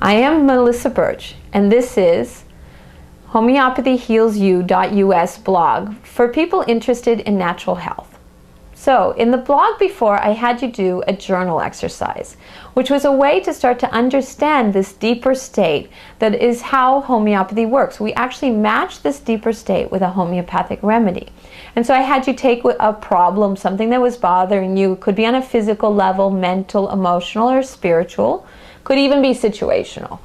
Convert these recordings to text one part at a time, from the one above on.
I am Melissa Birch, and this is homeopathyhealsyou.us blog for people interested in natural health. So, in the blog before, I had you do a journal exercise, which was a way to start to understand this deeper state that is how homeopathy works. We actually match this deeper state with a homeopathic remedy. And so I had you take a problem, something that was bothering you. It could be on a physical level, mental, emotional, or spiritual. Could even be situational.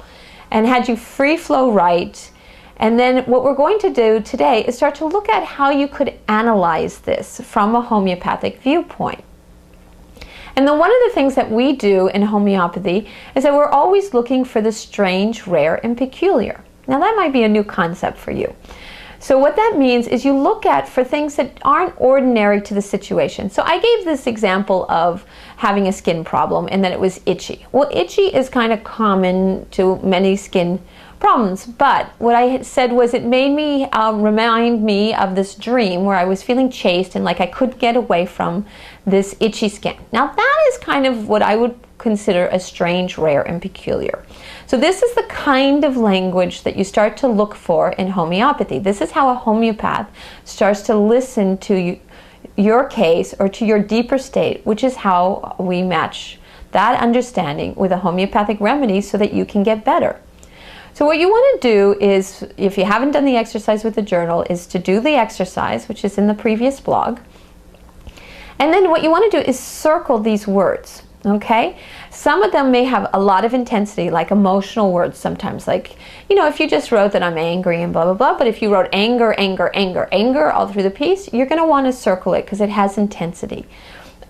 And had you free flow write. And then what we're going to do today is start to look at how you could analyze this from a homeopathic viewpoint. And then one of the things that we do in homeopathy is that we're always looking for the strange, rare, and peculiar. Now that might be a new concept for you. So what that means is you look at for things that aren't ordinary to the situation. So I gave this example of having a skin problem and that it was itchy. Well, itchy is kind of common to many skin problems, but what I had said was it made me remind me of this dream where I was feeling chased and like I couldn't get away from this itchy skin. Now that is kind of what I would consider a strange, rare, and peculiar. So this is the kind of language that you start to look for in homeopathy. This is how a homeopath starts to listen to your case or to your deeper state, which is how we match that understanding with a homeopathic remedy so that you can get better. So what you want to do is, if you haven't done the exercise with the journal, is to do the exercise, which is in the previous blog. And then what you want to do is circle these words, okay? Some of them may have a lot of intensity, like emotional words sometimes. Like, you know, if you just wrote that I'm angry and blah, blah, blah, but if you wrote anger, anger, anger, anger all through the piece, you're going to want to circle it because it has intensity.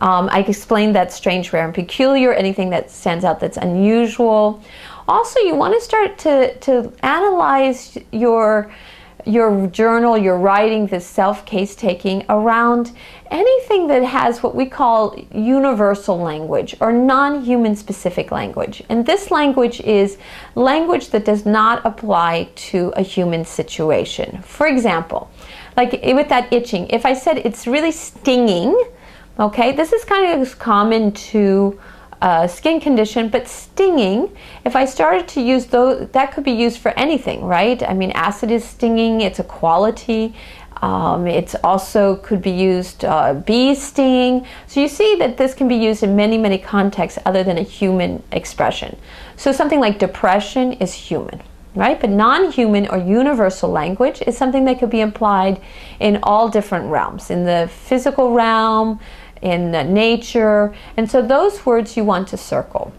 I explained that strange, rare, and peculiar, anything that stands out that's unusual. Also, you want to start to analyze your journal, your writing, this self-case taking around anything that has what we call universal language or non-human specific language. And this language is language that does not apply to a human situation. For example, like with that itching, if I said it's really stinging, okay, this is kind of common to skin condition, but stinging, if I started to use those, that could be used for anything, right? I mean, acid is stinging, it's a quality. It's also could be used, bee sting. So you see that this can be used in many, many contexts other than a human expression. So something like depression is human, right? But non-human or universal language is something that could be applied in all different realms, in the physical realm, in nature, and so those words you want to circle.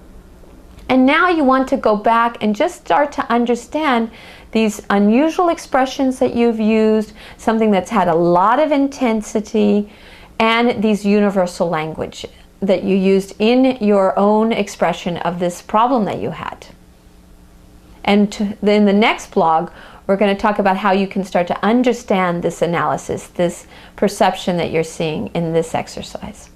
And now you want to go back and just start to understand these unusual expressions that you've used, something that's had a lot of intensity, and these universal language that you used in your own expression of this problem that you had. And in the next blog, we're going to talk about how you can start to understand this analysis, this perception that you're seeing in this exercise.